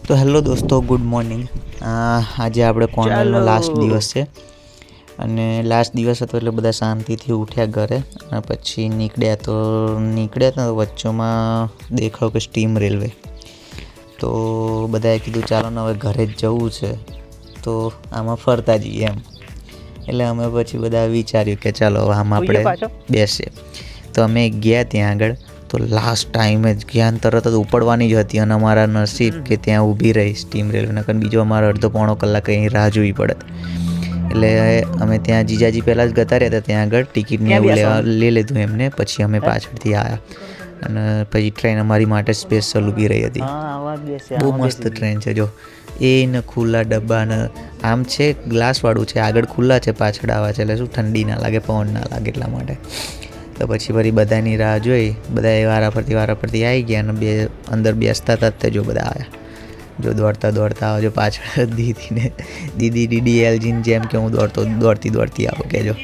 તો હેલો દોસ્તો, good morning. આજે આપણે કોર્નવેલનો લાસ્ટ દિવસ છે અને લાસ્ટ દિવસ હતો એટલે બધા શાંતિથી ઉઠ્યા ઘરે અને પછી નીકળ્યા તો વચ્ચોમાં દેખાવ કે સ્ટીમ રેલવે. તો બધાએ કીધું ચાલો ને હવે ઘરે જ જવું છે તો આમાં ફરતા જઈએ એમ. એટલે અમે પછી બધા વિચાર્યું કે ચાલો આમાં આપણે બેસીએ. તો અમે ગયા ત્યાં આગળ. તો લાસ્ટ ટાઈમે જ જ્ઞાન તરત જ ઉપડવાની જ હતી અને અમારા નસીબ કે ત્યાં ઊભી રહી સ્ટીમ રેલવેના કારણ બીજો અમારે અડધો પોણો કલાક અહીં રાહ જોવી પડે. એટલે અમે ત્યાં જીજાજી પહેલાં જ જતા રહ્યા હતા ત્યાં આગળ ટિકિટને એવું લઈ લીધું એમને. પછી અમે પાછળથી આવ્યા અને પછી ટ્રેન અમારી માટે સ્પેશિયલ ઊભી રહી હતી. બહુ મસ્ત ટ્રેન છે. જો એને ખુલ્લા ડબ્બા ને આમ છે ગ્લાસવાળું છે, આગળ ખુલ્લા છે, પાછળ આવા છે એટલે શું ઠંડી ના લાગે, પવન ના લાગે એટલા માટે. તો પછી ફરી બધાની રાહ જોઈ, બધા વારા ફરતી આવી ગયા અને અંદર બેસતા હતા તે જો બધા આવ્યા. જો દોડતા આવે. જો પાછળ દીદી ડીડી એલજીન જેમ કે હું દોડતી આવું કે જો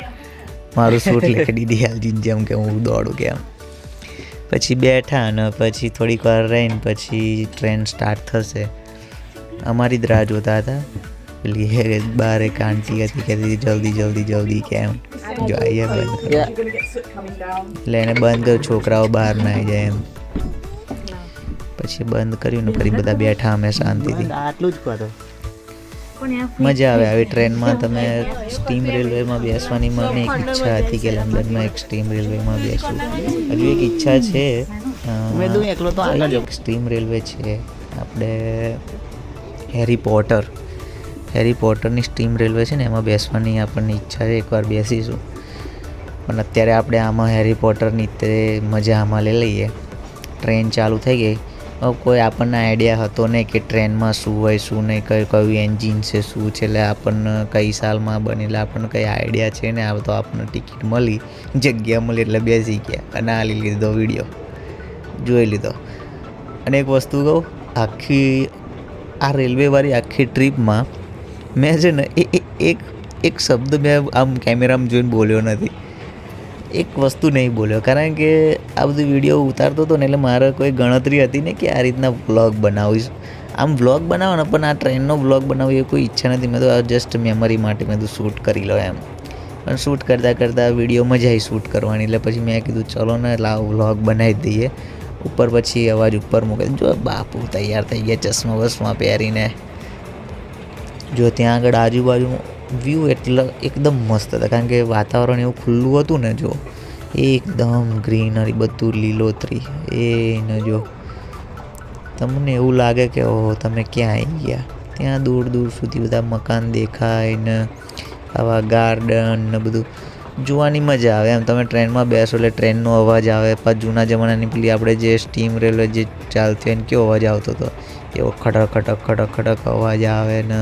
મારું સૂટ લે કે ડીડી એલજીન જેમ કે હું દોડું કે એમ. પછી બેઠા અને પછી થોડીક વાર રહીને પછી ટ્રેન સ્ટાર્ટ થશે. અમારી જ રાહ જોતા હતા. પેલી બહાર એક આંટી હતી કહેતી જલ્દી કેમ જો આવીએ બંધ કરો. એટલે એને બંધ કર્યું, છોકરાઓ બહાર ના આવી જાય એમ. પછી બંધ કર્યું ને ફરી બધા બેઠા અમે શાંતિથી. આટલું જ કરો. મજા આવે આવી ટ્રેનમાં. તમે સ્ટીમ રેલવેમાં બેસવાની મને એક ઈચ્છા હતી કે લંડનમાં એક સ્ટીમ રેલવેમાં બેસું. હજુ એક ઈચ્છા છે. સ્ટીમ રેલવે છે આપણે હેરી પોટરની સ્ટીમ રેલવે છે ને એમાં બેસવાની આપણને ઈચ્છા છે. એકવાર બેસીશું. પણ અત્યારે આપણે આમાં હેરી પોટરની તે મજા આમાં લઈ લઈએ. ટ્રેન ચાલુ થઈ ગઈ. હવે કોઈ આપણને આઈડિયા હતો નહીં કે ટ્રેનમાં શું હોય શું નહીં, કયું એન્જિન છે શું છે, એટલે આપણને કઈ સાલમાં બની એટલે આપણને કંઈ આઈડિયા છે ને. આ તો આપણને ટિકિટ મળી, જગ્યા મળી એટલે બેસી ગયા અને આ લઈ લીધો વિડીયો જોઈ લીધો. અને એક વસ્તુ કહું, આખી આ રેલવેવાળી આખી ટ્રીપમાં મેં છે ને એક શબ્દ મેં આમ કેમેરામાં જોઈને બોલ્યો નથી. એક વસ્તુ નહીં બોલ્યો કારણ કે આ બધું વિડીયો ઉતારતો હતો ને એટલે મારે કોઈ ગણતરી હતી ને કે આ રીતના વ્લોગ બનાવીશ. આમ વ્લોગ બનાવો ને પણ આ ટ્રેનનો વ્લોગ બનાવવી એ કોઈ ઈચ્છા નથી. મેં તો આ જસ્ટ મેમરી માટે મેં તો શૂટ કરી લો એમ. પણ શૂટ કરતાં વિડીયો મજા આવી શૂટ કરવાની. એટલે પછી મેં કીધું ચલો ને લાવ વ્લોગ બનાવી જ દઈએ. ઉપર પછી અવાજ ઉપર મૂકે. જો બાપુ તૈયાર થઈ ગયા ચશ્મા બસમાં પહેરીને. જો ત્યાં આગળ આજુબાજુ વ્યૂ એટલે એકદમ મસ્ત હતા કારણ કે વાતાવરણ એવું ખુલ્લું હતું ને. જો એકદમ ગ્રીનરી, બધું લીલોતરી. એને જો તમને એવું લાગે કે ઓહો તમે ક્યાં આવી ગયા. ત્યાં દૂર સુધી બધા મકાન દેખાય ને આવા ગાર્ડન ને બધું જોવાની મજા આવે એમ. તમે ટ્રેનમાં બેસો એટલે ટ્રેનનો અવાજ આવે. પાછું જૂના જમાનાની પેલી આપણે જે સ્ટીમ રેલવે જે ચાલતી હોય ને કેવો અવાજ આવતો હતો એવો ખડક અવાજ આવે ને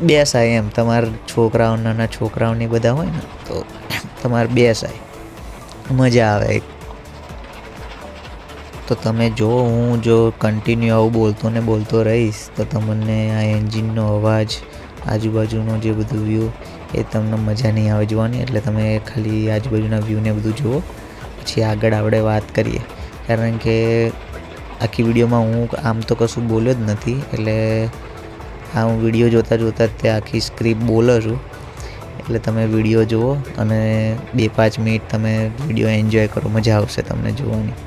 બેસાય એમ. તમારા નાના છોકરાઓને બધા હોય ને તો તમારે બેસાય, મજા આવે. તો તમે હું કન્ટિન્યુ આવું બોલતો રહીશ તો તમને આ એન્જિનનો અવાજ, આજુબાજુનો જે બધું વ્યૂ એ તમને મજા નહીં આવે જોવાની. એટલે તમે ખાલી આજુબાજુના વ્યૂને બધું જુઓ. પછી આગળ આપણે વાત કરીએ કારણ કે આખી વિડીયોમાં હું આમ તો કશું બોલ્યો જ નથી. એટલે આ હું વિડીયો જોતાં ત્યાં આખી સ્ક્રિપ્ટ બોલો છું. એટલે તમે વિડીયો જુઓ અને 2-5 મિનિટ તમે વિડીયો એન્જોય કરો. મજા આવશે તમને જોવાની.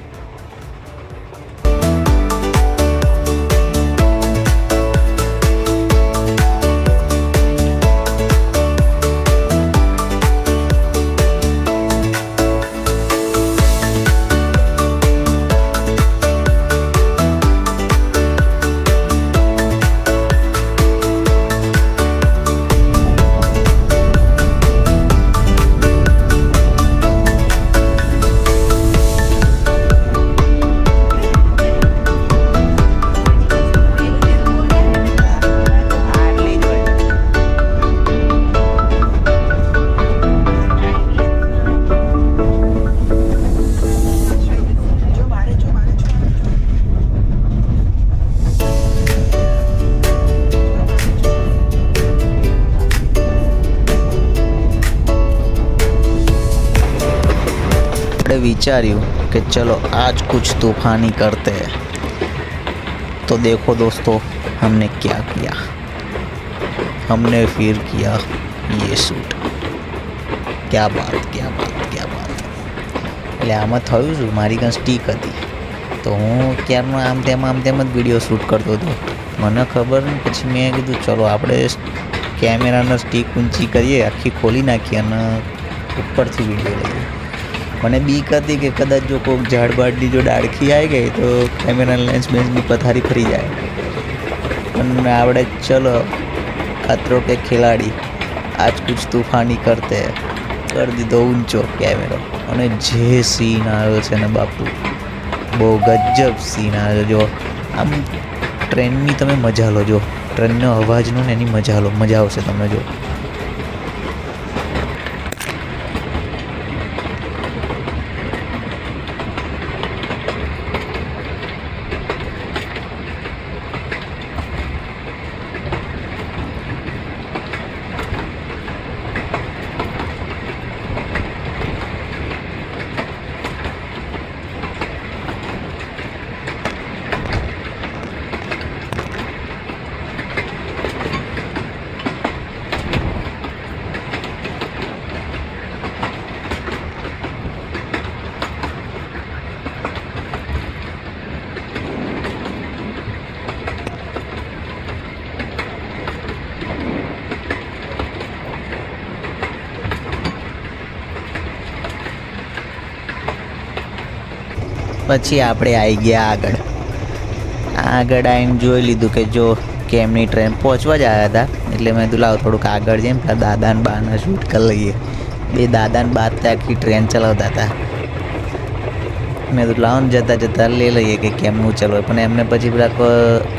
વિચાર્યું કે ચલો આજ કુછ તૂફાની કરતે. तो देखो दोस्तों हमने क्या किया, हमने फिर किया ये शूट। क्या बात क्या बात क्या बात। એટલે આમાં થયું શું, મારી કાંઈ સ્ટીક હતી તો હું ક્યારનો આમ તેમ જ વિડીયો શૂટ કરતો હતો, મને ખબર નહીં. પછી મેં કીધું ચલો આપણે કેમેરાનો સ્ટીક ઊંચી કરીએ, આખી ખોલી નાખીએ અને ઉપરથી વિડીયો લઈએ. મને બીક હતી કે કદાચ જો કોઈક ઝાડ બાડની જો ડાળખી આવી ગઈ તો કેમેરા લેન્સ બેન્સની પથારી ફરી જાય. પણ આપણે ચલો ખતરો કે ખિલાડી આજ કુછ તૂફાની કરતે કરી દીધો ઊંચો કેમેરો. અને જે સીન આવ્યો છે ને બાપુ, બહુ ગજબ સીન આવ્યો. જો આમ ટ્રેનની તમે મજા લો, જો ટ્રેનનો અવાજનો ને એની મજા લો, મજા આવશે તમને. જો પછી આપણે આવી ગયા આગળ આવીને જોઈ લીધું કે જો કેમની ટ્રેન પહોંચવા જ આવ્યા હતા. એટલે મેં કીધું લાવ થોડુંક આગળ જઈને પેલા દાદાને બાને શૂટ કરી લઈએ. બે દાદાને બા આખી ટ્રેન ચલાવતા હતા. મેં કીધું લાવો ને જતાં લઈ લઈએ કે કેમનું ચલાવે. પણ એમને પછી પેલા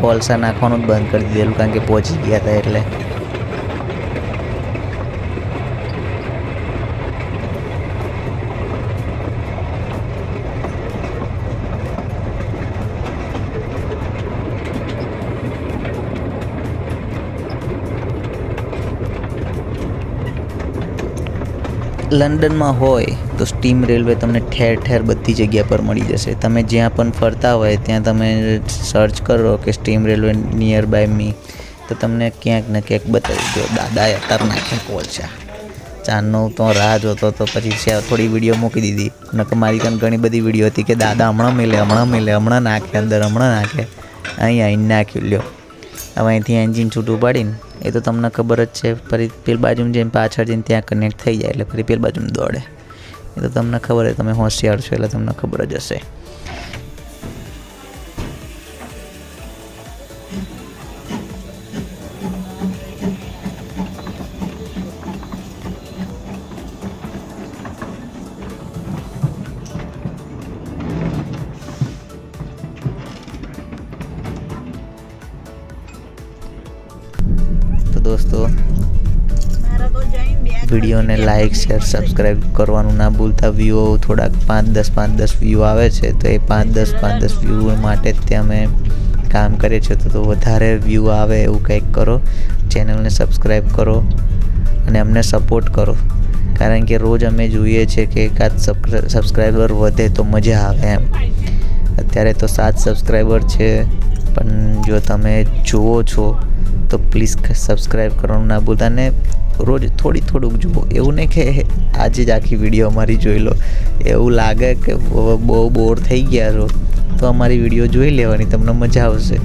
કોલસા નાખવાનું જ બંધ કરી દીધેલું, કારણ કે પહોંચી ગયા હતા એટલે. લંડનમાં હોય તો સ્ટીમ રેલવે તમને ઠેર ઠેર બધી જગ્યા પર મળી જશે. તમે જ્યાં પણ ફરતા હોય ત્યાં તમે સર્ચ કરો કે steam railway nearby me, તો તમને ક્યાંક ને ક્યાંક બતાવી દો. દાદાએ અત્યારે નાખ્યા કોલસા. ચારનો તો રાહ જોતો તો પછી થોડી વિડીયો મૂકી દીધી. નકર મારી કાન ઘણી બધી વિડીયો હતી કે દાદા હમણાં મેલે, હમણાં નાખે અંદર, હમણાં નાખે. અહીં આવીને નાખ્યું. લ્યો હવે અહીંથી એન્જિન છૂટું પાડીને એ તો તમને ખબર જ છે, ફરી પેલી બાજુમાં જઈને પાછળ જઈને ત્યાં કનેક્ટ થઈ જાય એટલે ફરી પેલી બાજુમાં દોડે. એ તો તમને ખબર છે, તમે હોશિયાર છો એટલે તમને ખબર જ હશે. दोस्तों વિડીયોને લાઇક શેર સબસ્ક્રાઈબ કરવાનું ના ભૂલતા. વ્યૂ થોડાક 5-10 વ્યૂ આવે છે તો એ 5-10 વ્યૂ માટે જ અમે કામ કરીએ છીએ. તો વધારે વ્યૂ આવે એવું કંઈક કરો, ચેનલને સબસ્ક્રાઈબ કરો અને અમને સપોર્ટ કરો. કારણ કે રોજ અમે જોઈએ છીએ કે એકાદ સબસ્ક્રાઈબર વધે તો મજા આવે એમ. અત્યારે તો 7 સબસ્ક્રાઈબર છે, પણ જો તમે જુઓ છો તો પ્લીઝ સબસ્ક્રાઈબ કરવાનું ના ભૂલતા. ને રોજ થોડુંક જુઓ, એવું નહીં કે આજે જ આખી વિડીયો અમારી જોઈ લો. એવું લાગે કે બહુ બોર થઈ ગયા છો તો અમારી વિડીયો જોઈ લેવાની, તમને મજા આવશે.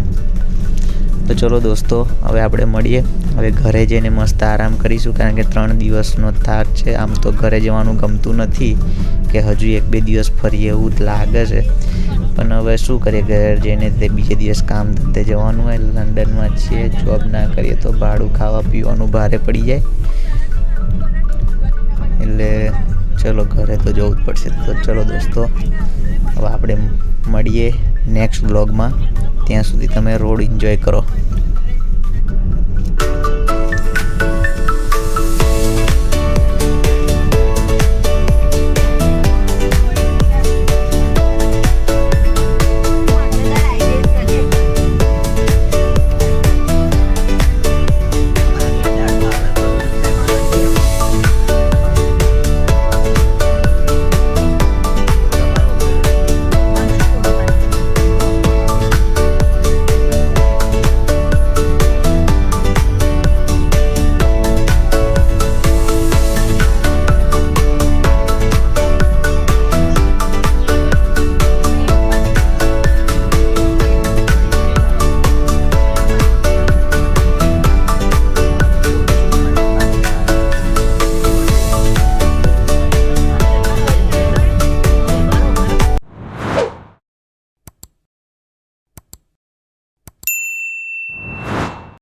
તો ચલો દોસ્તો, હવે આપણે મળીએ. હવે ઘરે જઈને મસ્ત આરામ કરીશું, કારણ કે 3 દિવસનો થાક છે. આમ તો ઘરે જવાનું ગમતું નથી કે હજુ 1-2 દિવસ ફરીએ એવું જ લાગે છે. પણ હવે શું કરીએ, ઘરે જઈને તે બીજે દિવસ કામ ધંધે જવાનું હોય. લંડનમાં છીએ, જોબ ના કરીએ તો ભાડું ખાવા પીવાનું ભારે પડી જાય. એટલે ચલો ઘરે તો જવું જ પડશે. તો ચલો દોસ્તો, હવે આપણે મળીએ નેક્સ્ટ વ્લોગમાં. ત્યાં સુધી તમે રોડ એન્જોય કરો.